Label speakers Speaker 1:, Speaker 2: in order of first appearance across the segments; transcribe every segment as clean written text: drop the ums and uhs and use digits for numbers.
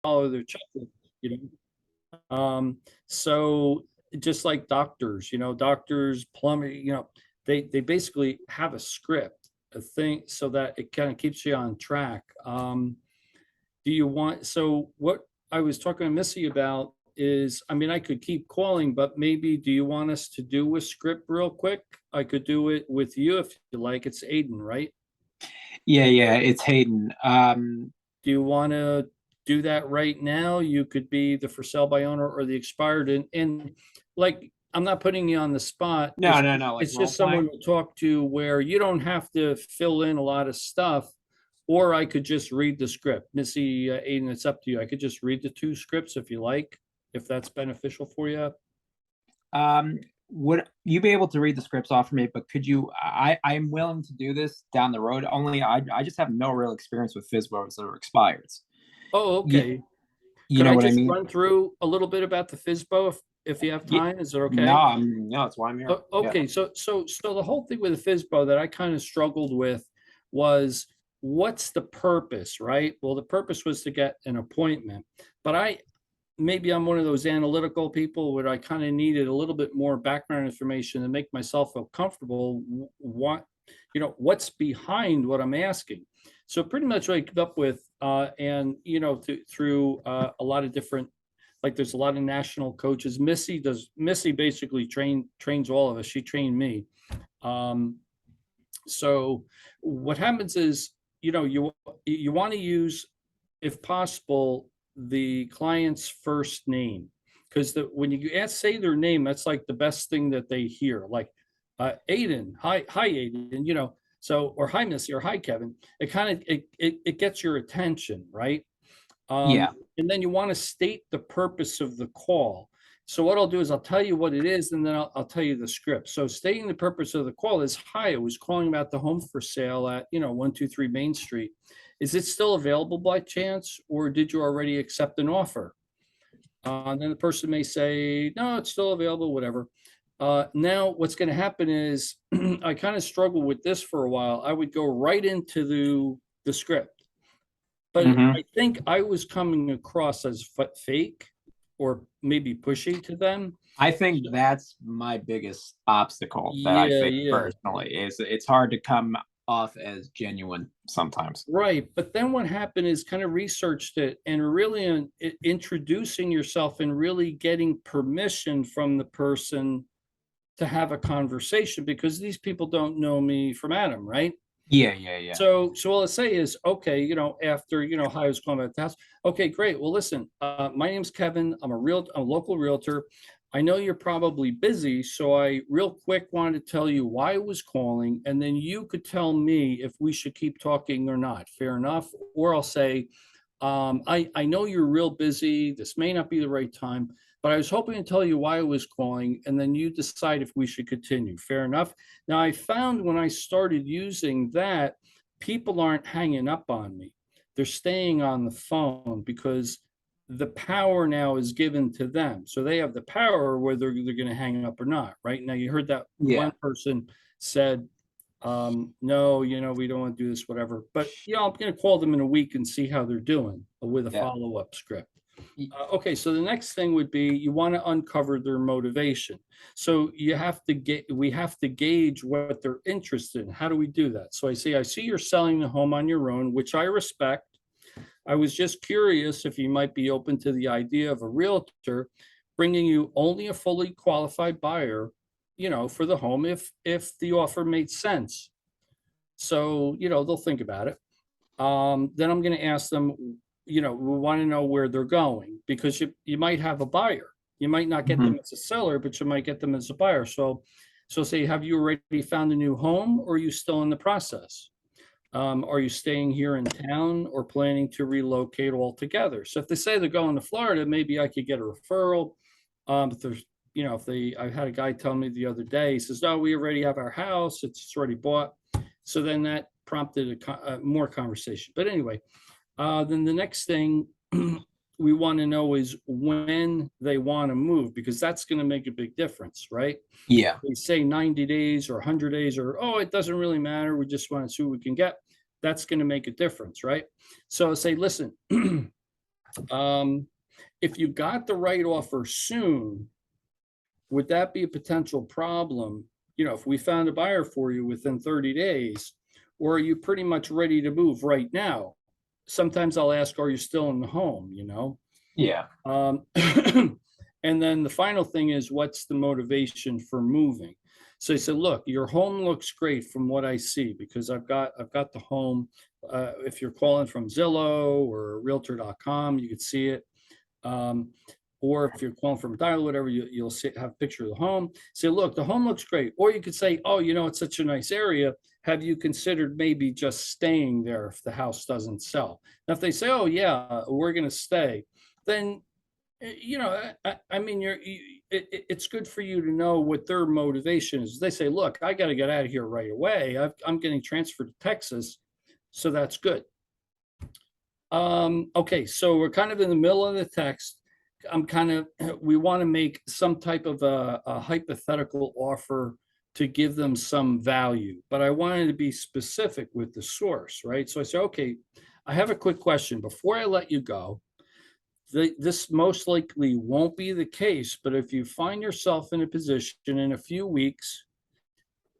Speaker 1: follow their checklist, you know? So just like doctors, doctors, plumber, they basically have a script, a thing, so that it kind of keeps you on track. So what I was talking to Missy about is, I mean, I could keep calling, but maybe do you want us to do a script real quick? I could do it with you if you like. It's Aiden, right?
Speaker 2: Yeah, it's Hayden.
Speaker 1: Do you want to do that right now? You could be the for sale by owner or the expired, and like, I'm not putting you on the spot.
Speaker 2: No, like
Speaker 1: It's
Speaker 2: role
Speaker 1: just someone
Speaker 2: playing.
Speaker 1: to talk to where you don't have to fill in a lot of stuff, or I could just read the script. Missy, Aiden, it's up to you. I could just read the two scripts if you like, if that's beneficial for you.
Speaker 2: Um, would you be able to read the scripts off for me? But could you? I'm willing to do this down the road. Only I just have no real experience with FISBOs that are expireds.
Speaker 1: Oh,
Speaker 2: Yeah,
Speaker 1: okay.
Speaker 2: you
Speaker 1: Could
Speaker 2: know
Speaker 1: I
Speaker 2: what I
Speaker 1: just
Speaker 2: mean?
Speaker 1: run through a little bit about the FISBO if you have
Speaker 2: Yeah,
Speaker 1: time? Is it okay?
Speaker 2: no, that's why I'm here. Yeah.
Speaker 1: Okay, so the whole thing with the FISBO that I kind of struggled with was, what's the purpose, right? Well, the purpose was to get an appointment, but maybe I'm one of those analytical people where I kind of needed a little bit more background information to make myself feel comfortable. What's behind what I'm asking. So pretty much what I came up with, and through a lot of different, like, there's a lot of national coaches. Missy basically trains all of us. She trained me. Um, so what happens is, you want to use, if possible, the client's first name, because when you say their name, that's like the best thing that they hear. Like, Aiden, hi Aiden, or hi Missy, or hi Kevin. It kind of it gets your attention, right? Um,
Speaker 2: Yeah.
Speaker 1: and then you want to state the purpose of the call. So what I'll do is I'll tell you what it is, and then I'll tell you the script. So stating the purpose of the call is, hi, I was calling about the home for sale at 123 Main Street. Is it still available by chance, or did you already accept an offer? Then the person may say, no, it's still available, whatever. Now, what's going to happen is, I kind of struggled with this for a while. I would go right into the script, but
Speaker 2: Hmm.
Speaker 1: I think I was coming across as fake, or maybe pushy to them.
Speaker 2: I think that's my biggest obstacle that I
Speaker 1: Yeah,
Speaker 2: face
Speaker 1: yeah.
Speaker 2: personally is it's hard to come off as genuine sometimes.
Speaker 1: Right. But then what happened is, kind of researched it, and really introducing yourself and really getting permission from the person to have a conversation, because these people don't know me from Adam, right?
Speaker 2: Yeah.
Speaker 1: So all I say is, okay, after, hi, I was calling about the house. Okay, great. Well, listen, my name's Kevin. I'm a local realtor. I know you're probably busy, so I real quick wanted to tell you why I was calling, and then you could tell me if we should keep talking or not. Fair enough? Or I'll say, I know you're real busy. This may not be the right time, but I was hoping to tell you why I was calling, and then you decide if we should continue. Fair enough? Now, I found when I started using that, people aren't hanging up on me. They're staying on the phone, because the power now is given to them. So they have the power whether they're going to hang up or not. Right now, you heard that
Speaker 2: Yeah.
Speaker 1: one person said, no, we don't want to do this, whatever. But I'm going to call them in a week and see how they're doing with a
Speaker 2: Yeah.
Speaker 1: follow-up script. Okay, so the next thing would be, you want to uncover their motivation. So we have to gauge what they're interested in. How do we do that? So I see you're selling the home on your own, which I respect. I was just curious if you might be open to the idea of a realtor bringing you only a fully qualified buyer, for the home, if the offer made sense. So, they'll think about it. Then I'm going to ask them, we want to know where they're going, because you might have a buyer. You might not get
Speaker 2: Hmm.
Speaker 1: them as a seller, but you might get them as a buyer. So say, have you already found a new home, or are you still in the process? Are you staying here in town, or planning to relocate altogether? So if they say they're going to Florida, maybe I could get a referral. If there's, I had a guy tell me the other day, he says, "No, we already have our house; it's already bought." So then that prompted more conversation. But anyway, then the next thing we want to know is when they want to move, because that's going to make a big difference, right?
Speaker 2: Yeah.
Speaker 1: They say 90 days or 100 days, or, oh, it doesn't really matter, we just want to see what we can get. That's going to make a difference, right? So I say, listen, If you got the right offer soon, would that be a potential problem? You know, if we found a buyer for you within 30 days, or are you pretty much ready to move right now? Sometimes I'll ask, are you still in the home, you know?
Speaker 2: Yeah.
Speaker 1: And then the final thing is, what's the motivation for moving? So I said, look, your home looks great from what I see, because I've got the home. If you're calling from Zillow or Realtor.com, you could see it. Or if you're calling from dial, whatever, you'll see, have a picture of the home. Say, look, the home looks great. Or you could say, oh, you know, it's such a nice area. Have you considered maybe just staying there if the house doesn't sell? Now, if they say, oh yeah, we're going to stay, then you know, I mean, it's good for you to know what their motivation is. They say, look, I got to get out of here right away. I'm getting transferred to Texas, so that's good. Okay, so we're kind of in the middle of the text. We want to make some type of a hypothetical offer to give them some value, but I wanted to be specific with the source, right? So I said, okay, I have a quick question before I let you go. This most likely won't be the case, but if you find yourself in a position in a few weeks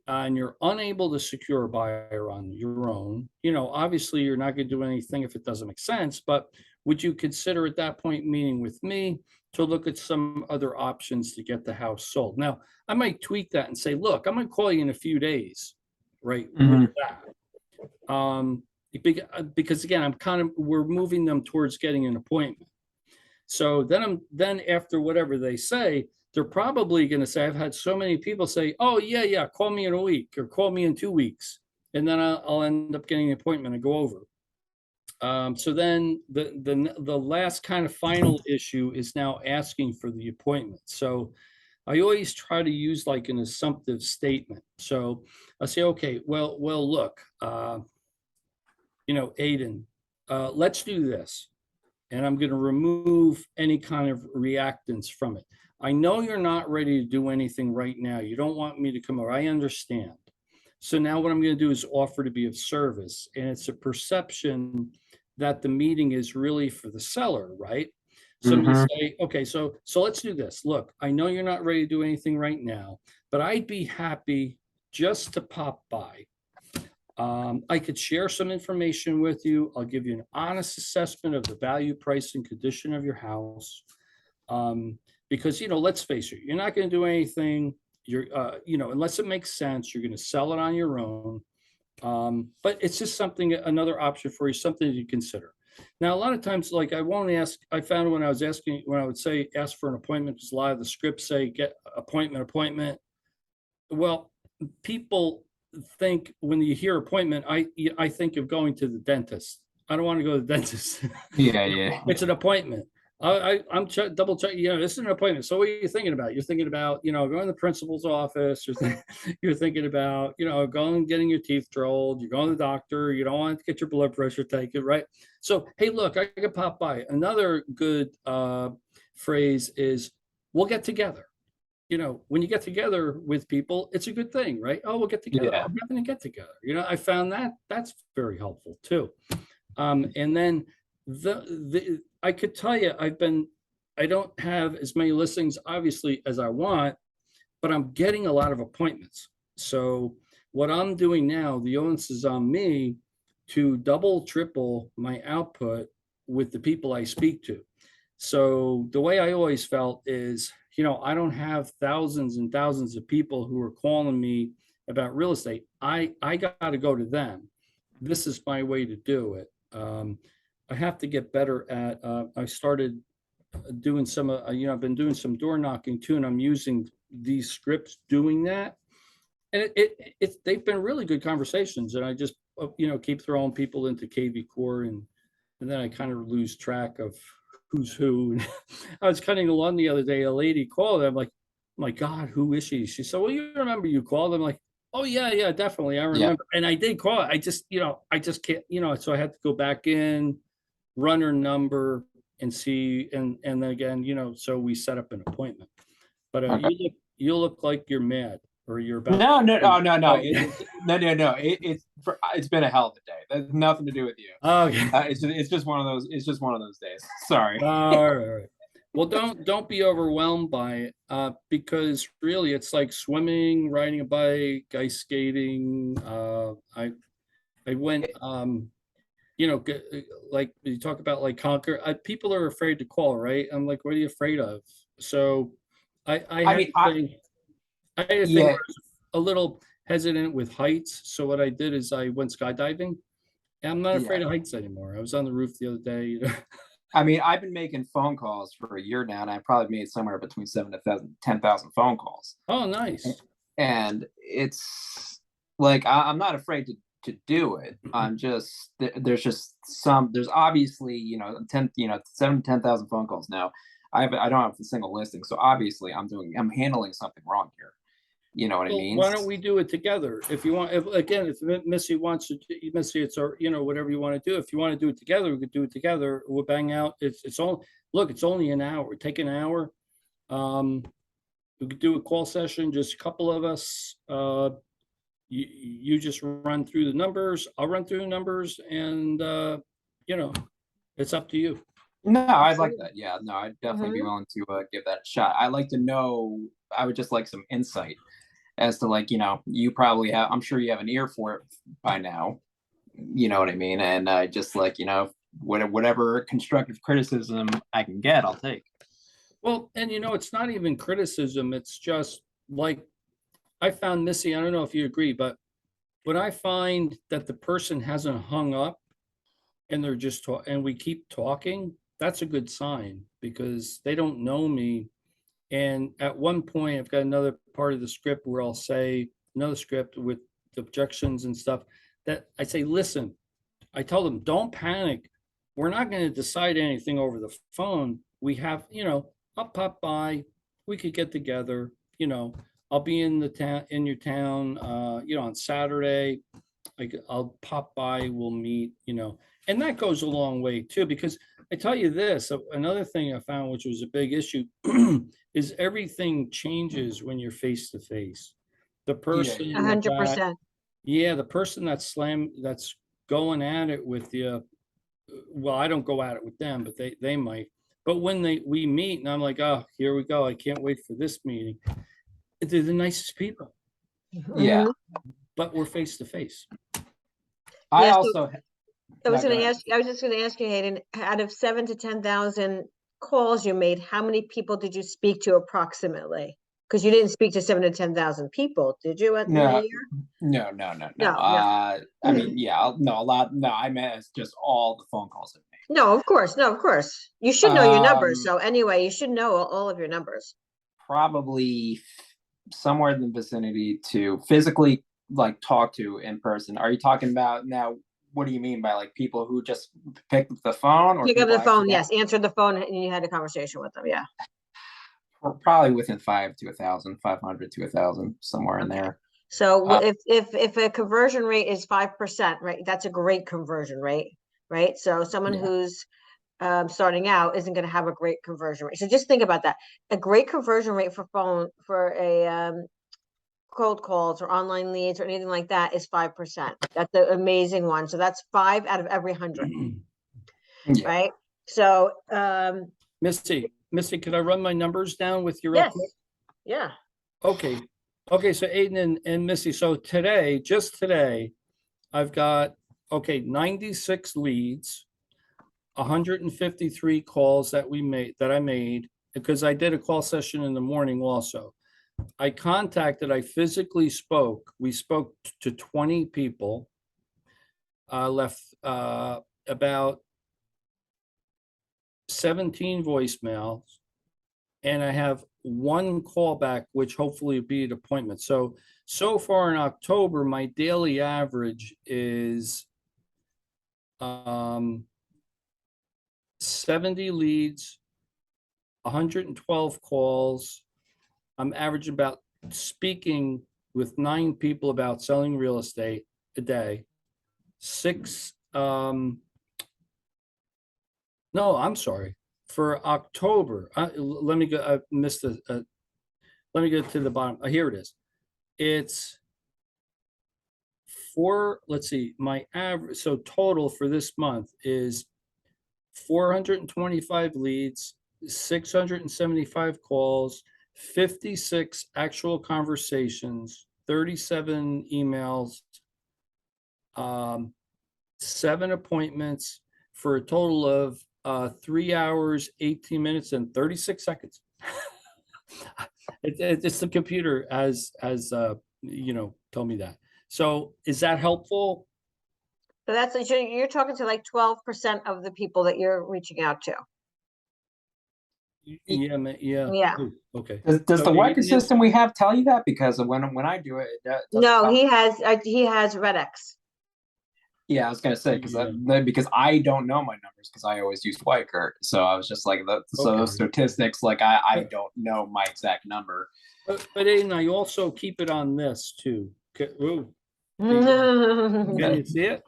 Speaker 1: and you're unable to secure a buyer on your own, you know, obviously you're not going to do anything if it doesn't make sense, but would you consider at that point meeting with me to look at some other options to get the house sold? Now, I might tweak that and say, look, I'm going to call you in a few days, right? With that. Because again, we're moving them towards getting an appointment. So then after whatever they say, they're probably going to say, I've had so many people say, oh yeah, call me in a week or call me in 2 weeks. And then I'll end up getting an appointment and go over. So then the last kind of final issue is now asking for the appointment. So I always try to use like an assumptive statement. So I say, okay, well, look, you know, Aiden, let's do this. And I'm going to remove any kind of reactance from it. I know you're not ready to do anything right now. You don't want me to come over. I understand. So now what I'm going to do is offer to be of service. And it's a perception that the meeting is really for the seller, right? So you say, okay, so let's do this. Look, I know you're not ready to do anything right now, but I'd be happy just to pop by. I could share some information with you. I'll give you an honest assessment of the value, price, and condition of your house. Because, you know, let's face it, you're not going to do anything, you know, unless it makes sense, you're going to sell it on your own. But it's just something, another option for you, something to consider. Now, a lot of times, like I won't ask, I found when I would say, ask for an appointment, because a lot of the scripts say, get appointment. Well, people think when you hear appointment, I think of going to the dentist. I don't want to go to the dentist.
Speaker 2: Yeah.
Speaker 1: It's an appointment. I'm double checking, you know, this is an appointment. So what are you thinking about? You're thinking about, you know, going to the principal's office, or you're thinking about, you know, going and getting your teeth drilled, you're going to the doctor, you don't want to get your blood pressure taken, right? So, hey, look, I could pop by. Another good phrase is, we'll get together. You know, when you get together with people, it's a good thing, right? Oh, we'll get together.
Speaker 2: Yeah.
Speaker 1: I'm going to get together. You know, I found that's very helpful too. And then I could tell you, I don't have as many listings, obviously, as I want, but I'm getting a lot of appointments. So what I'm doing now, the onus is on me to double, triple my output with the people I speak to. So the way I always felt is, you know, I don't have thousands and thousands of people who are calling me about real estate. I got to go to them. This is my way to do it. I have to get better at, I started doing some, you know, I've been doing some door knocking too, and I'm using these scripts doing that. And they've been really good conversations. And I just, you know, keep throwing people into KV Core, and then I kind of lose track of who's who. I was cutting the lawn the other day. A lady called. I'm like, my God, who is she? She said, well, you remember you called? I'm like, oh yeah, definitely. I remember. And I did call. I just can't, you know, so I had to go back in, run her number and see. And then again, you know, so we set up an appointment. But okay. You look like you're mad, or you're about.
Speaker 2: No. It's been a hell of a day. That's nothing to do with you.
Speaker 1: Okay.
Speaker 2: It's just one of those. It's just one of those days. Sorry.
Speaker 1: All right, all right. Well, don't be overwhelmed by it, because really it's like swimming, riding a bike, ice skating. I went, like you talk about like conquer. People are afraid to call, right? I'm like, what are you afraid of? So, I
Speaker 2: I
Speaker 1: had
Speaker 2: mean,
Speaker 1: a thing. I had a thing where
Speaker 2: yeah.
Speaker 1: I was a little hesitant with heights. So what I did is I went skydiving. And I'm not
Speaker 2: Yeah.
Speaker 1: afraid of heights anymore. I was on the roof the other day.
Speaker 2: I mean, I've been making phone calls for a year now, and I probably made somewhere between 10,000 phone calls.
Speaker 1: Oh, nice.
Speaker 2: And it's like I'm not afraid to do it. I'm just there's just there's obviously 7 to 10,000 phone calls now. I don't have a single listing, so obviously I'm handling something wrong here. You know what I
Speaker 1: Well,
Speaker 2: mean?
Speaker 1: why don't we do it together? If you want, if Missy wants to, Missy, it's our, whatever you want to do. If you want to do it together, we could do it together. We'll bang out. It's all, look, it's only an hour. Take an hour. Um, we could do a call session, just a couple of us. You just run through the numbers. I'll run through the numbers, and it's up to you.
Speaker 2: No, I'd like
Speaker 3: Absolutely.
Speaker 2: that. Yeah, no, I'd definitely be
Speaker 3: Mhm.
Speaker 2: willing to give that a shot. I like to know. I would just like some insight as to you probably have. I'm sure you have an ear for it by now. You know what I mean? And I just like whatever constructive criticism I can get, I'll take.
Speaker 1: Well, and it's not even criticism. It's just like I found Missy. I don't know if you agree, but when I find that the person hasn't hung up and they're just and we keep talking, that's a good sign because they don't know me. And at one point, I've got another part of the script where I'll say another script with the objections and stuff that I say, listen, I tell them, don't panic. We're not going to decide anything over the phone. We have, I'll pop by. We could get together. I'll be in the town, in your town, on Saturday. I'll pop by. We'll meet. And that goes a long way too. Because I tell you this, another thing I found, which was a big issue, is everything changes when you're face to face. The person
Speaker 3: A hundred percent.
Speaker 1: yeah, the person that's going at it with you. Well, I don't go at it with them, but they might. But when we meet, and I'm like, oh, here we go. I can't wait for this meeting. They're the nicest people,
Speaker 2: Yeah,
Speaker 3: Mhm.
Speaker 1: but we're face to face.
Speaker 2: I
Speaker 3: Yeah, so-
Speaker 2: also.
Speaker 3: I was
Speaker 2: No, go
Speaker 3: gonna
Speaker 2: ahead.
Speaker 3: ask, I was just gonna ask you, Hayden, out of 7 to 10,000 calls you made, how many people did you speak to approximately? Because you didn't speak to 7 to 10,000 people, did you, in a
Speaker 2: No,
Speaker 3: year?
Speaker 2: no.
Speaker 3: No,
Speaker 2: I mean, yeah, no, a lot. No, I meant it's just all the phone calls I've made.
Speaker 3: No, of course, no, of course. You should know your numbers,
Speaker 2: Um,
Speaker 3: so anyway, you should know all of your numbers.
Speaker 2: Probably somewhere in the vicinity to physically talk to in person. Are you talking about now? What do you mean by people who just picked up the phone or
Speaker 3: Pick up
Speaker 2: people
Speaker 3: the phone,
Speaker 2: actually
Speaker 3: yes, answer the phone and you had a conversation with them, yeah.
Speaker 2: probably within 5 to 1,000, 500 to 1,000, somewhere in
Speaker 3: Okay.
Speaker 2: there.
Speaker 3: So
Speaker 2: Uh,
Speaker 3: if a conversion rate is 5%, right, that's a great conversion rate, right? So someone
Speaker 2: Yeah.
Speaker 3: who's starting out isn't going to have a great conversion rate. So just think about that. A great conversion rate for a cold calls or online leads or anything like that is 5%. That's an amazing one. So that's 5 out of every 100,
Speaker 2: Yeah.
Speaker 3: right? So
Speaker 1: Missy, could I run my numbers down with you real
Speaker 3: yes,
Speaker 1: quick?
Speaker 3: yeah.
Speaker 1: Okay. Okay, so Aiden and Missy, so today, just today, I've got 96 leads, 153 calls that I made because I did a call session in the morning also. I physically spoke. We spoke to 20 people. Left about 17 voicemails, and I have one callback, which hopefully will be an appointment. So far in October, my daily average is 70 leads, 112 calls. I'm averaging about speaking with 9 people about selling real estate a day. 6, no, I'm sorry. For October, let me go, I missed let me go to the bottom. Here it is. It's let's see, my average, so total for this month is 425 leads, 675 calls, 56 actual conversations, 37 emails, 7 appointments for a total of 3 hours, 18 minutes, and 36 seconds. It's the computer as told me that. So is that helpful?
Speaker 3: So that's, you're talking to like 12% of the people that you're reaching out to.
Speaker 1: Yeah, yeah.
Speaker 3: Yeah.
Speaker 1: Ooh, okay.
Speaker 2: Does
Speaker 1: So
Speaker 2: the
Speaker 1: you're
Speaker 2: Wiker
Speaker 1: getting it?
Speaker 2: system we have tell you that? Because when I do it, it doesn't
Speaker 3: No,
Speaker 2: tell-
Speaker 3: he has Redex.
Speaker 2: Yeah, I was gonna say
Speaker 1: Yeah.
Speaker 2: because I don't know my numbers because I always used Wiker, so I was just like so those
Speaker 1: Okay.
Speaker 2: statistics, like I
Speaker 1: But-
Speaker 2: don't know my exact number.
Speaker 1: But Aiden, I also keep it on this too. Ooh, can you see it?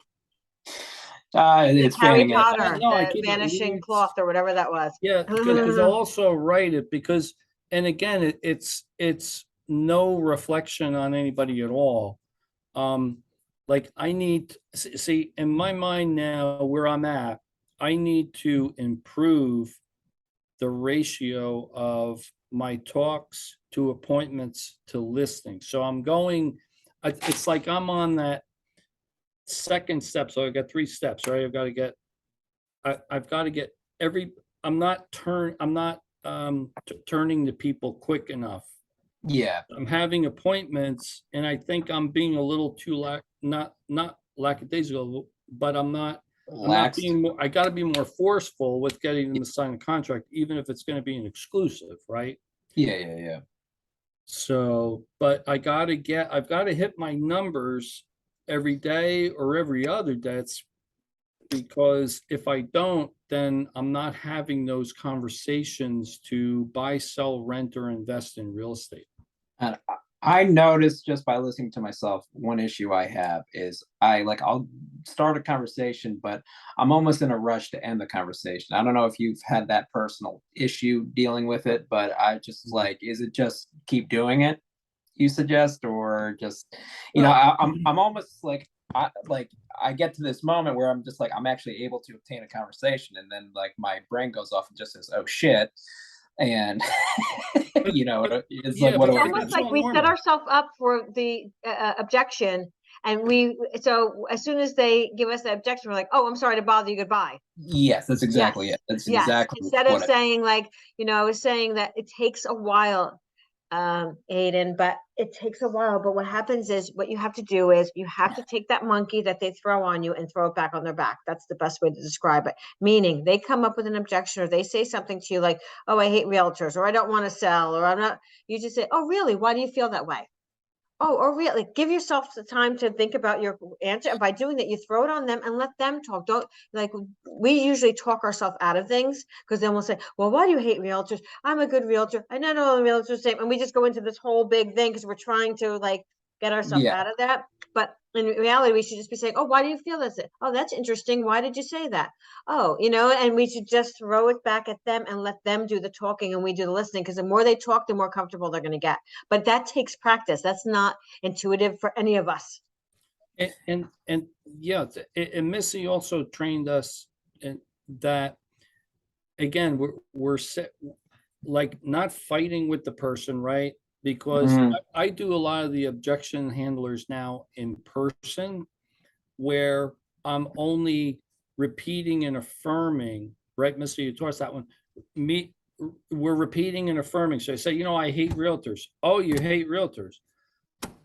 Speaker 2: It's
Speaker 3: Harry
Speaker 2: fanning it.
Speaker 3: Potter,
Speaker 1: No, I
Speaker 3: the
Speaker 1: keep it
Speaker 3: vanishing
Speaker 1: leads.
Speaker 3: cloth or whatever that was.
Speaker 1: Yeah, because I'll also write it because, and again, it's no reflection on anybody at all. Like I need, see, in my mind now, where I'm at, I need to improve the ratio of my talks to appointments to listings. So I'm going, it's like I'm on that second step. So I've got 3 steps, right? I've got to get I'm not turning to people quick enough.
Speaker 2: Yeah,
Speaker 1: I'm having appointments and I think I'm being a little too not lackadaisical, but I'm not
Speaker 2: lax.
Speaker 1: being more, I got to be more forceful with getting them to sign a contract, even if it's going to be an exclusive, right?
Speaker 2: Yeah.
Speaker 1: So, but I've got to hit my numbers every day or every other day. It's because if I don't, then I'm not having those conversations to buy, sell, rent, or invest in real estate.
Speaker 2: And I noticed just by listening to myself, one issue I have is I'll start a conversation, but I'm almost in a rush to end the conversation. I don't know if you've had that personal issue dealing with it, but I just like, is it just keep doing it, you suggest, or just, I'm almost like, I get to this moment where I'm just like, I'm actually able to obtain a conversation, and then like my brain goes off and just says, "Oh shit," and it's
Speaker 1: Yeah,
Speaker 2: like,
Speaker 1: but
Speaker 3: It's
Speaker 2: what do I
Speaker 3: almost
Speaker 1: that's
Speaker 2: do?
Speaker 3: like
Speaker 1: all
Speaker 3: we set
Speaker 1: normal.
Speaker 3: ourselves up for the objection, and so as soon as they give us the objection, we're like, oh, I'm sorry to bother you, goodbye.
Speaker 2: Yes, that's exactly it. That's
Speaker 3: Yes.
Speaker 2: exactly
Speaker 3: Instead of
Speaker 2: what
Speaker 3: saying like, I was saying that it takes a while, Aiden, but it takes a while. But what happens is what you have to do is you have to take that monkey that they throw on you and throw it back on their back. That's the best way to describe it. Meaning they come up with an objection or they say something to you like, oh, I hate realtors, or I don't want to sell, or I'm not. You just say, oh, really? Why do you feel that way? Oh, or really, give yourself the time to think about your answer. And by doing that, you throw it on them and let them talk. Don't, like, we usually talk ourselves out of things because then we'll say, well, why do you hate realtors? I'm a good realtor. I know all the realtors are the same. And we just go into this whole big thing because we're trying to like get ourselves
Speaker 2: Yeah.
Speaker 3: out of that. But in reality, we should just be saying, oh, why do you feel this? Oh, that's interesting. Why did you say that? Oh, and we should just throw it back at them and let them do the talking and we do the listening, because the more they talk, the more comfortable they're going to get. But that takes practice. That's not intuitive for any of us.
Speaker 1: And yeah, and Missy also trained us in that, again, we're set, like not fighting with the person, right? Because
Speaker 2: Mhm.
Speaker 1: I do a lot of the objection handlers now in person, where I'm only repeating and affirming, right, Mr. You taught us that one. We're repeating and affirming. So I say, I hate realtors. Oh, you hate realtors.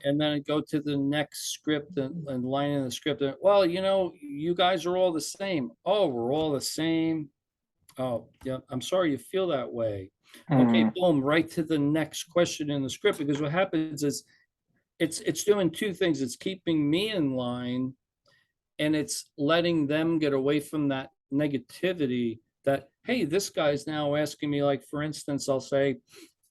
Speaker 1: And then I go to the next script and line in the script. And, well, you guys are all the same. Oh, we're all the same. Oh, yeah, I'm sorry you feel that way. Okay,
Speaker 2: Mhm.
Speaker 1: boom, right to the next question in the script, because what happens is it's doing 2 things. It's keeping me in line, and it's letting them get away from that negativity that, hey, this guy's now asking me, like, for instance, I'll say,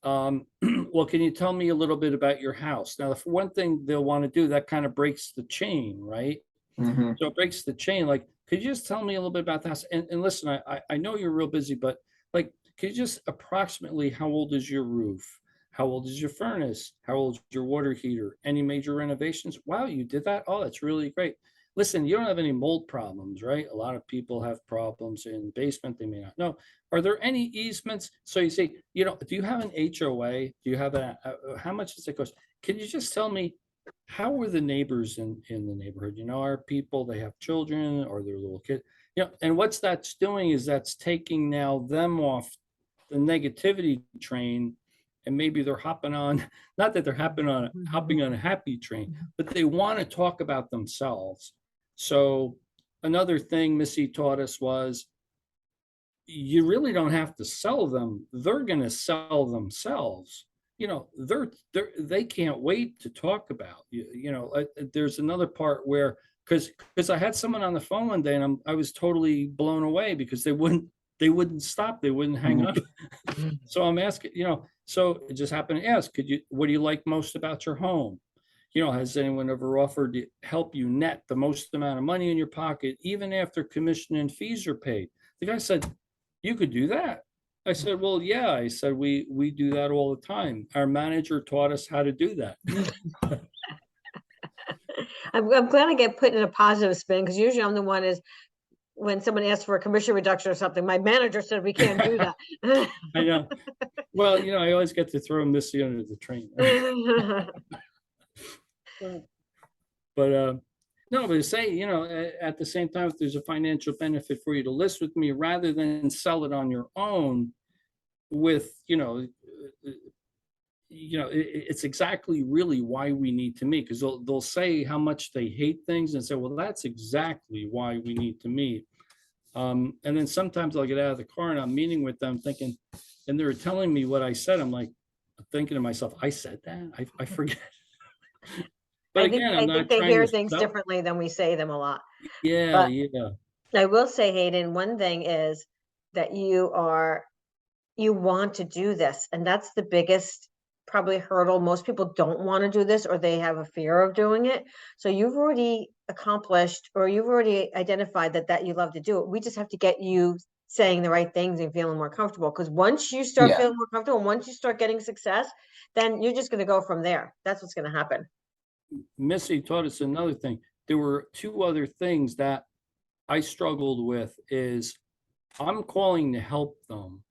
Speaker 1: well, can you tell me a little bit about your house? Now, for one thing they'll want to do, that kind of breaks the chain, right?
Speaker 2: Mhm.
Speaker 1: So it breaks the chain. Like, could you just tell me a little bit about the house? And listen, I know you're real busy, but like, could you just approximately, how old is your roof? How old is your furnace? How old is your water heater? Any major renovations? Wow, you did that? Oh, that's really great. Listen, you don't have any mold problems, right? A lot of people have problems in the basement they may not know. Are there any easements? So you say, do you have an HOA? Do you have how much does it cost? Can you just tell me, how are the neighbors in the neighborhood? Are people, they have children or their little kid? And what's that's doing is that's taking now them off the negativity train, and maybe they're hopping on, not that they're hopping on a happy train, but they want to talk about themselves. So another thing Missy taught us was, you really don't have to sell them. They're going to sell themselves. They can't wait to talk about there's another part where, because I had someone on the phone one day, and I was totally blown away because they wouldn't stop. They wouldn't hang up. So I'm asking, so it just happened to ask, what do you like most about your home? Has anyone ever offered to help you net the most amount of money in your pocket, even after commission and fees are paid? The guy said, you could do that. I said, well, yeah. I said, we do that all the time. Our manager taught us how to do that.
Speaker 3: I'm glad I get put in a positive spin, because usually I'm the one is when someone asks for a commission reduction or something, my manager said we can't do that.
Speaker 1: I know. Well, I always get to throw Missy under the train. But no, but say, at the same time, if there's a financial benefit for you to list with me rather than sell it on your own with, it's exactly really why we need to meet, because they'll say how much they hate things and say, well, that's exactly why we need to meet. And then sometimes I'll get out of the car and I'm meeting with them thinking, and they're telling me what I said. I'm like, thinking to myself, I said that? I forget. But
Speaker 3: I think,
Speaker 1: again,
Speaker 3: I
Speaker 1: I'm
Speaker 3: think
Speaker 1: not
Speaker 3: they
Speaker 1: trying
Speaker 3: hear
Speaker 1: to
Speaker 3: things
Speaker 1: sell.
Speaker 3: differently than we say them a lot.
Speaker 1: Yeah,
Speaker 3: But
Speaker 1: yeah.
Speaker 3: I will say, Hayden, one thing is that you want to do this, and that's the biggest probably hurdle. Most people don't want to do this, or they have a fear of doing it. So you've already accomplished, or you've already identified that you love to do it. We just have to get you saying the right things and feeling more comfortable, because once you start
Speaker 2: Yeah.
Speaker 3: feeling more comfortable, and once you start getting success, then you're just going to go from there. That's what's going to happen.
Speaker 1: Missy taught us another thing. There were two other things that I struggled with is I'm calling to help them.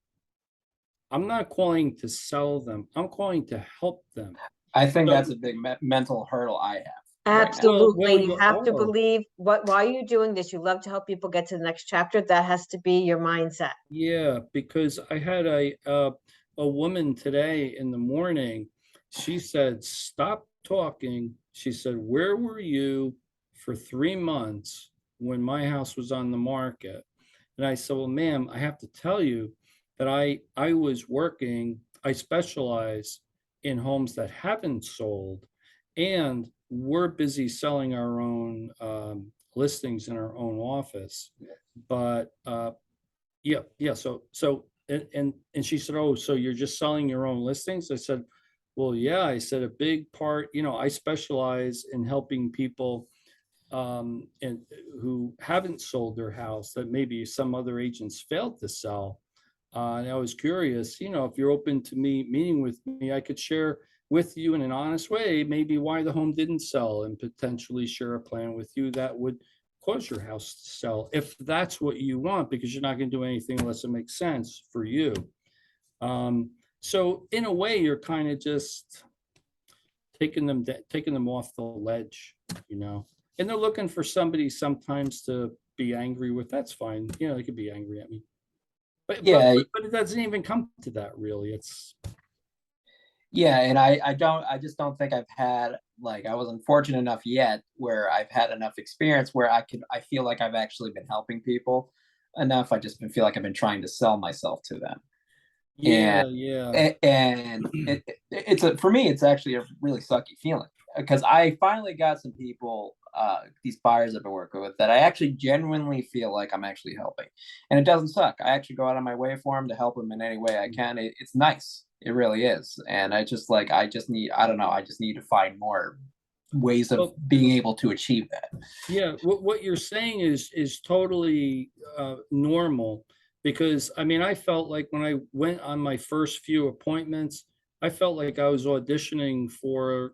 Speaker 1: I'm not calling to sell them. I'm calling to help them.
Speaker 2: I think
Speaker 1: So-
Speaker 2: that's a big mental hurdle I have.
Speaker 3: Absolutely.
Speaker 1: you
Speaker 3: You have to
Speaker 1: are.
Speaker 3: believe why are you doing this? You love to help people get to the next chapter. That has to be your mindset.
Speaker 1: Yeah, because I had a woman today in the morning. She said, "Stop talking." She said, "Where were you for 3 months when my house was on the market?" And I said, "Well, ma'am, I have to tell you that I was working. I specialize in homes that haven't sold, and we're busy selling our own listings in our own office, but." Yeah. So and she said, "Oh, so you're just selling your own listings?" I said, "Well, yeah." I said, "A big part, I specialize in helping people and who haven't sold their house that maybe some other agents failed to sell." And I was curious, if you're open to me meeting with me, I could share with you in an honest way, maybe why the home didn't sell, and potentially share a plan with you that would cause your house to sell, if that's what you want, because you're not going to do anything unless it makes sense for you. So in a way, you're kind of just taking them off the ledge, and they're looking for somebody sometimes to be angry with. That's fine. They could be angry at me. But it doesn't even come to that, really.
Speaker 2: And I just don't think I've had, I wasn't fortunate enough yet where I've had enough experience where I feel like I've actually been helping people enough. I just feel like I've been trying to sell myself to them.
Speaker 1: Yeah.
Speaker 2: And for me, it's actually a really sucky feeling, because I finally got some people, these buyers I've been working with, that I actually genuinely feel like I'm actually helping, and it doesn't suck. I actually go out of my way for them to help them in any way I can. It's nice. It really is. And I just need to find more ways of being able to achieve that.
Speaker 1: Yeah. What you're saying is totally normal, because I felt like when I went on my first few appointments, I felt like I was auditioning for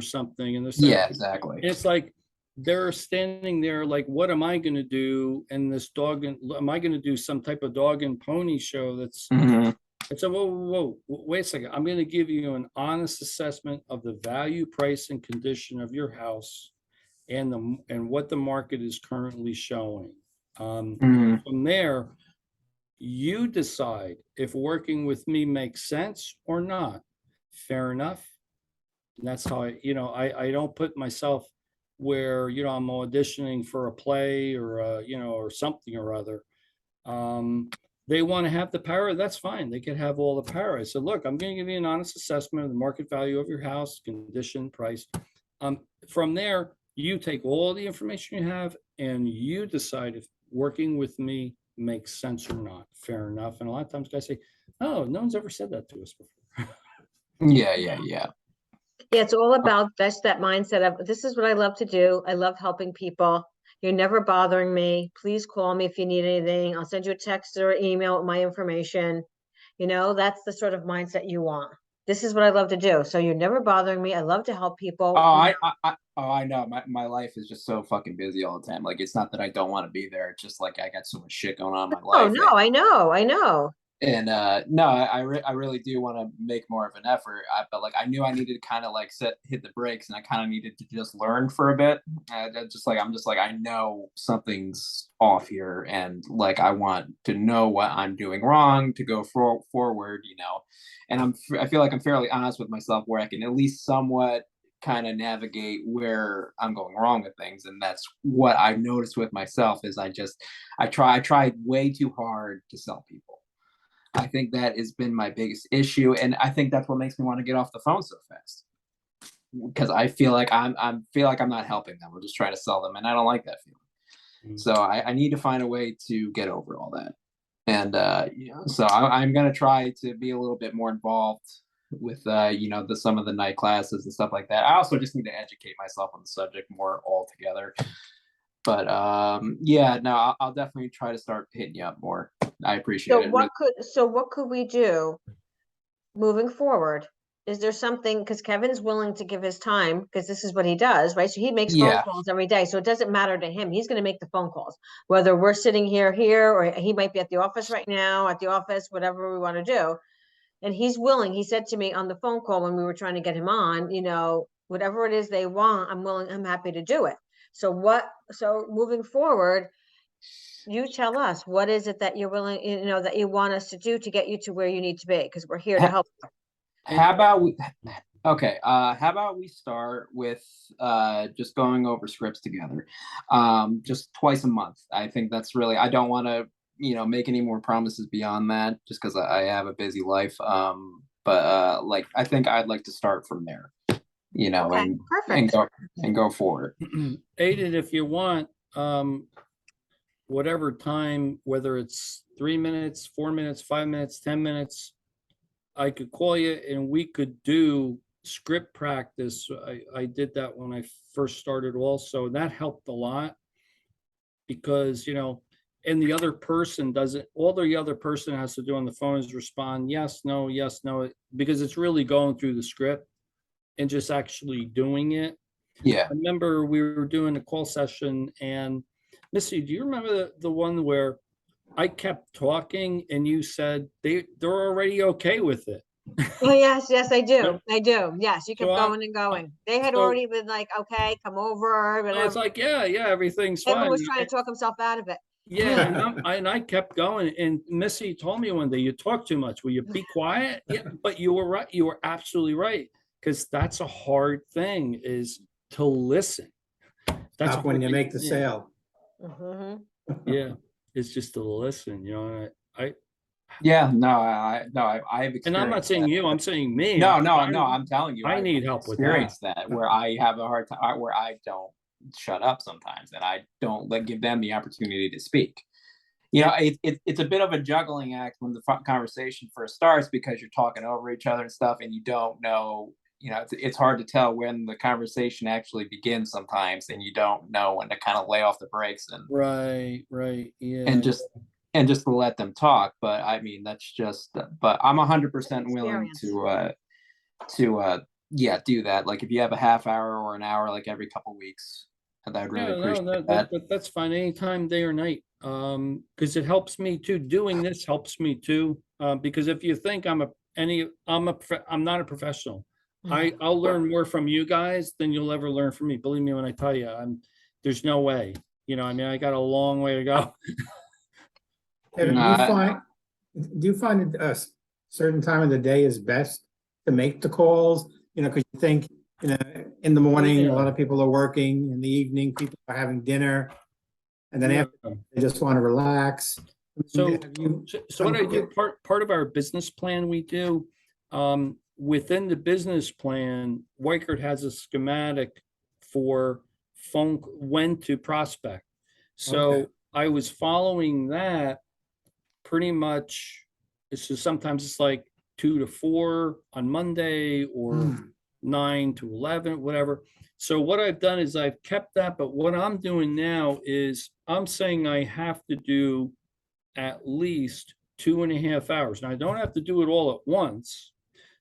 Speaker 1: something, and
Speaker 2: Yeah, exactly.
Speaker 1: it's like they're standing there like, what am I going to do? And this dog, and am I going to do some type of dog and pony show?
Speaker 2: Mhm.
Speaker 1: It's a wait a second. I'm going to give you an honest assessment of the value, price, and condition of your house, and what the market is currently showing.
Speaker 2: Mhm.
Speaker 1: From there, you decide if working with me makes sense or not. Fair enough. And that's how I don't put myself where, I'm auditioning for a play or, or something or other. They want to have the power, that's fine. They can have all the power. I said, look, I'm going to give you an honest assessment of the market value of your house, condition, price. From there, you take all the information you have and you decide if working with me makes sense or not. Fair enough. And a lot of times guys say, oh, no one's ever said that to us before.
Speaker 2: Yeah, yeah, yeah.
Speaker 3: Yeah, it's all about that's that mindset of this is what I love to do. I love helping people. You're never bothering me. Please call me if you need anything. I'll send you a text or email with my information. That's the sort of mindset you want. This is what I love to do. So you're never bothering me. I love to help
Speaker 2: Oh,
Speaker 3: people.
Speaker 2: I know. My life is just so fucking busy all the time. Like, it's not that I don't want to be there. It's just like I got so much shit going on in my
Speaker 3: Oh
Speaker 2: life.
Speaker 3: no, I know, I know.
Speaker 2: And no, I really do want to make more of an effort. But like, I knew I needed to kind of like hit the brakes, and I kind of needed to just learn for a bit. I'm just like, I know something's off here, and like I want to know what I'm doing wrong to go forward, And I feel like I'm fairly honest with myself, where I can at least somewhat kind of navigate where I'm going wrong with things. And that's what I noticed with myself is I tried way too hard to sell people. I think that has been my biggest issue, and I think that's what makes me want to get off the phone so fast, because I feel like I'm not helping them. I'm just trying to sell them, and I don't like that feeling. So I need to find a way to get over all that, and so I'm gonna try to be a little bit more involved with some of the night classes and stuff like that. I also just need to educate myself on the subject more altogether. But yeah, no, I'll definitely try to start hitting you up more. I appreciate it.
Speaker 3: What could we do moving forward? Is there something, because Kevin's willing to give his time, because this is what he does, right? So he makes phone
Speaker 2: Yeah.
Speaker 3: calls every day. So it doesn't matter to him. He's going to make the phone calls, whether we're sitting here, or he might be at the office right now, whatever we want to do. And he's willing. He said to me on the phone call when we were trying to get him on, whatever it is they want, I'm happy to do it. So moving forward, you tell us, what is it that you're willing, that you want us to do to get you to where you need to be? Because we're here to help.
Speaker 2: How about we okay, how about we start with just going over scripts together. Just twice a month. I think that's really, I don't want to, make any more promises beyond that, just because I have a busy life. But like, I think I'd like to start from there,
Speaker 3: Okay, perfect.
Speaker 2: and go forward.
Speaker 1: Aiden, if you want, whatever time, whether it's 3 minutes, 4 minutes, 5 minutes, 10 minutes, I could call you and we could do script practice. I did that when I first started also. That helped a lot because, and the other person doesn't, all the other person has to do on the phone is respond yes, no, because it's really going through the script and just actually doing it.
Speaker 2: Yeah.
Speaker 1: I remember we were doing a call session and Missy, do you remember the one where I kept talking and you said they're already okay with it?
Speaker 3: Oh, yes, I do.
Speaker 1: Yep.
Speaker 3: I do. Yes, you kept
Speaker 1: So
Speaker 3: going and going. They had
Speaker 1: so-
Speaker 3: already been like, okay, come over,
Speaker 1: I was
Speaker 3: whatever.
Speaker 1: like, yeah, everything's
Speaker 3: Kevin
Speaker 1: fine.
Speaker 3: was trying to talk himself out of it.
Speaker 1: Yeah, and I kept going. And Missy told me one day, you talk too much. Will you be quiet? Yeah, but you were right. You were absolutely right. Because that's a hard thing is to listen. That's
Speaker 4: Stop when you make the sale.
Speaker 3: Mhm.
Speaker 1: Yeah, it's just to listen, and
Speaker 2: Yeah, no, I've experienced
Speaker 1: and I'm not saying
Speaker 2: that.
Speaker 1: you, I'm saying me.
Speaker 2: No, I'm telling you,
Speaker 1: I need help with that.
Speaker 2: experienced that where I have a hard time, where I don't shut up sometimes, and I don't give them the opportunity to speak. It's a bit of a juggling act when the conversation first starts, because you're talking over each other and stuff, and you don't know. It's hard to tell when the conversation actually begins sometimes, and you don't know when to kind of lay off the brakes
Speaker 1: Right, yeah.
Speaker 2: and just and just to let them talk. But I mean, that's just, but I'm 100% willing
Speaker 3: Experience.
Speaker 2: yeah, do that. Like if you have a half hour or an hour, like every couple weeks, and I'd really
Speaker 1: Yeah, no,
Speaker 2: appreciate that.
Speaker 1: that's fine, anytime, day or night. Because it helps me too. Doing this helps me too. Because if you think I'm not a professional. I'll learn more from you guys than you'll ever learn from me. Believe me when I tell you, there's no way. You know, I mean, I got a long way to go.
Speaker 4: Kevin,
Speaker 2: No,
Speaker 4: do you find a certain time of the day is best to make the calls? You know, because you think, you know, in the morning, a lot of people are working, in the evening, people are having dinner. And then after, they just want to relax.
Speaker 1: So,
Speaker 4: Have you-
Speaker 1: so what I do, part of our business plan we do, within the business plan, Weichert has a schematic for when to prospect. So
Speaker 4: Okay.
Speaker 1: I was following that pretty much. So sometimes it's like 2 to 4 on Monday or 9 to 11, whatever. So what I've done is I've kept that, but what I'm doing now is I'm saying I have to do at least 2.5 hours. Now I don't have to do it all at once.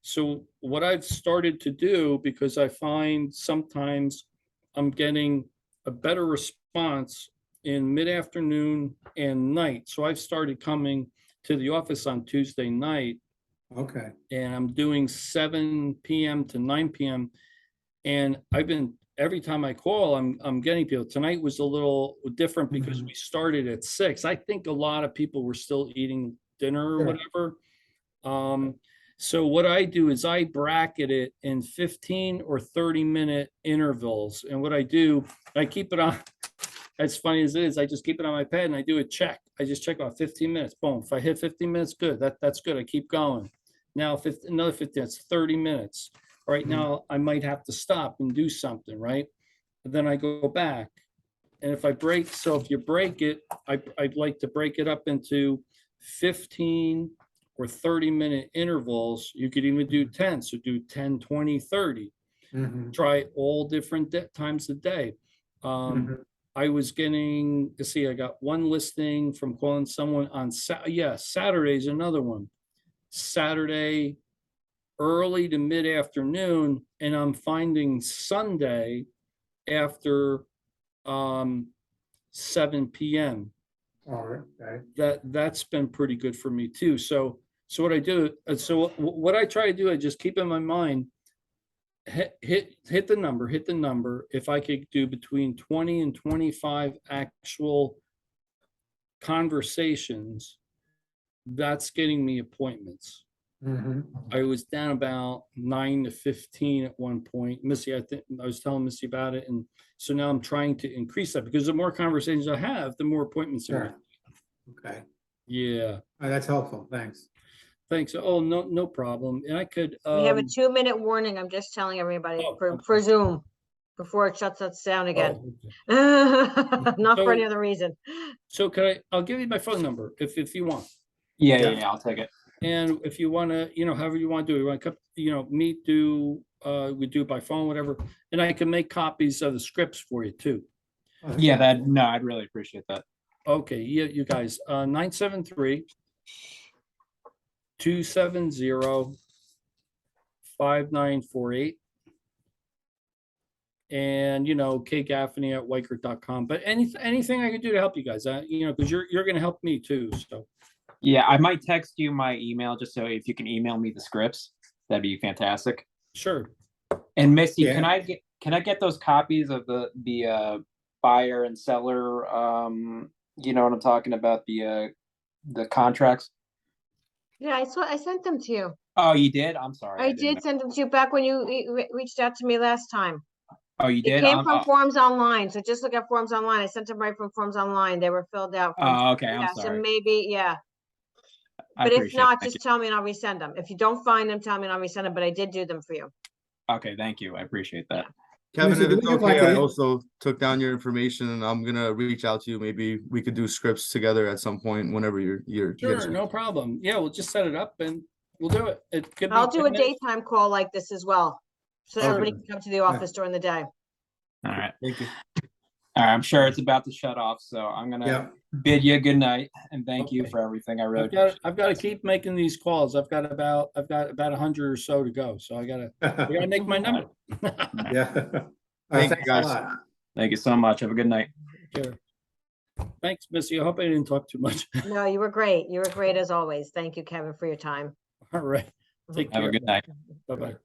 Speaker 1: So what I've started to do, because I find sometimes I'm getting a better response in mid-afternoon and night. So I've started coming to the office on Tuesday night,
Speaker 4: Okay.
Speaker 1: and I'm doing 7 p.m. to 9 p.m. And every time I call, I'm getting people. Tonight was a little different because we started at 6. I think a lot of people were still eating dinner or
Speaker 4: Sure.
Speaker 1: whatever. So what I do is I bracket it in 15 or 30-minute intervals. And what I do, I keep it on, as funny as it is, I just keep it on my pad and I do a check. I just check off 15 minutes. Boom. If I hit 15 minutes, good. That's good. I keep going. Now, another 15, it's 30 minutes. Right now, I might have to stop and do something, right? But then I go back. And if you break it, I'd like to break it up into 15 or 30-minute intervals. You could even do 10. So do 10, 20, 30. Try all different times a day. I was getting, let's see, I got one listing from calling someone on Saturday's another one. Saturday, early to mid-afternoon, and I'm finding Sunday after 7 p.m.
Speaker 4: All right. Okay.
Speaker 1: That's been pretty good for me too. So what I do, what I try to do, I just keep in my mind, hit the number. If I could do between 20 and 25 actual conversations, that's getting me appointments. I was down about 9 to 15 at one point. Missy, I think I was telling Missy about it. And so now I'm trying to increase that because the more conversations I have, the more appointments.
Speaker 4: Sure. Okay.
Speaker 1: Yeah.
Speaker 4: That's helpful. Thanks.
Speaker 1: Thanks. Oh, no problem. And I could,
Speaker 3: We have a 2-minute warning. I'm just telling everybody
Speaker 1: Oh,
Speaker 3: for Zoom before it shuts us down again.
Speaker 1: okay.
Speaker 3: Not for any
Speaker 1: So-
Speaker 3: other reason.
Speaker 1: So I'll give you my phone number if you want.
Speaker 2: yeah, I'll take it.
Speaker 1: And if you want to, however you want to do it, you want to, we do it by phone, whatever. And I can make copies of the scripts for you too.
Speaker 2: Yeah, I'd really appreciate that.
Speaker 1: Okay, yeah, you guys, 973-270-5948. And, Kate Gaffney at Weichert.com. But anything I could do to help you guys, because you're going to help me too. So.
Speaker 2: Yeah, I might text you my email just so if you can email me the scripts, that'd be fantastic.
Speaker 1: Sure.
Speaker 2: And Missy,
Speaker 4: Yeah.
Speaker 2: can I get those copies of the buyer and seller? You know what I'm talking about, the contracts.
Speaker 3: Yeah, I sent them to you.
Speaker 2: Oh, you did? I'm sorry.
Speaker 3: I
Speaker 2: didn't
Speaker 3: did
Speaker 2: know.
Speaker 3: send them to you back when you reached out to me last time.
Speaker 2: Oh, you
Speaker 3: It
Speaker 2: did?
Speaker 3: came from Forms Online, so just look at Forms Online. I sent them right from Forms Online. They were filled out.
Speaker 2: Oh, okay. I'm
Speaker 3: Yeah, so
Speaker 2: sorry.
Speaker 3: maybe, yeah.
Speaker 2: I
Speaker 3: But if
Speaker 2: appreciate it.
Speaker 3: not,
Speaker 2: Thank
Speaker 3: just tell me and I'll resend them. If you don't find them, tell me and I'll resend them, but I did do them for you.
Speaker 2: you. Okay, thank you. I appreciate that.
Speaker 5: Kevin,
Speaker 4: Lucy,
Speaker 5: if
Speaker 4: do
Speaker 5: it's
Speaker 4: we have
Speaker 5: okay,
Speaker 4: like
Speaker 5: I
Speaker 4: a-
Speaker 5: also took down your information and I'm gonna reach out to you. Maybe we could do scripts together at some point whenever you get a
Speaker 1: Sure,
Speaker 5: chance.
Speaker 1: no problem. Yeah, we'll just set it up and we'll do it. It could be
Speaker 3: I'll do
Speaker 1: 10
Speaker 3: a
Speaker 1: minutes.
Speaker 3: daytime call like this as well. So
Speaker 5: Okay.
Speaker 3: everybody can come to the office during the day.
Speaker 2: All right.
Speaker 5: Thank you.
Speaker 2: All right, I'm sure it's about to shut off, so I'm gonna
Speaker 4: Yeah.
Speaker 2: bid you a good night and thank you
Speaker 1: Okay.
Speaker 2: for everything. I really
Speaker 1: I've got to keep making these calls. I've got about 100 or so to go. So I gotta make my number.
Speaker 4: Yeah.
Speaker 5: Thank you,
Speaker 4: Thanks a
Speaker 5: guys.
Speaker 4: lot.
Speaker 2: Thank you so much. Have a good night.
Speaker 1: Sure. Thanks, Missy. I hope I didn't talk too much.
Speaker 3: No, you were great. You were great as always. Thank you, Kevin, for your time.
Speaker 1: All right. Take
Speaker 2: Have a
Speaker 1: care.
Speaker 2: good night.
Speaker 1: Bye-bye.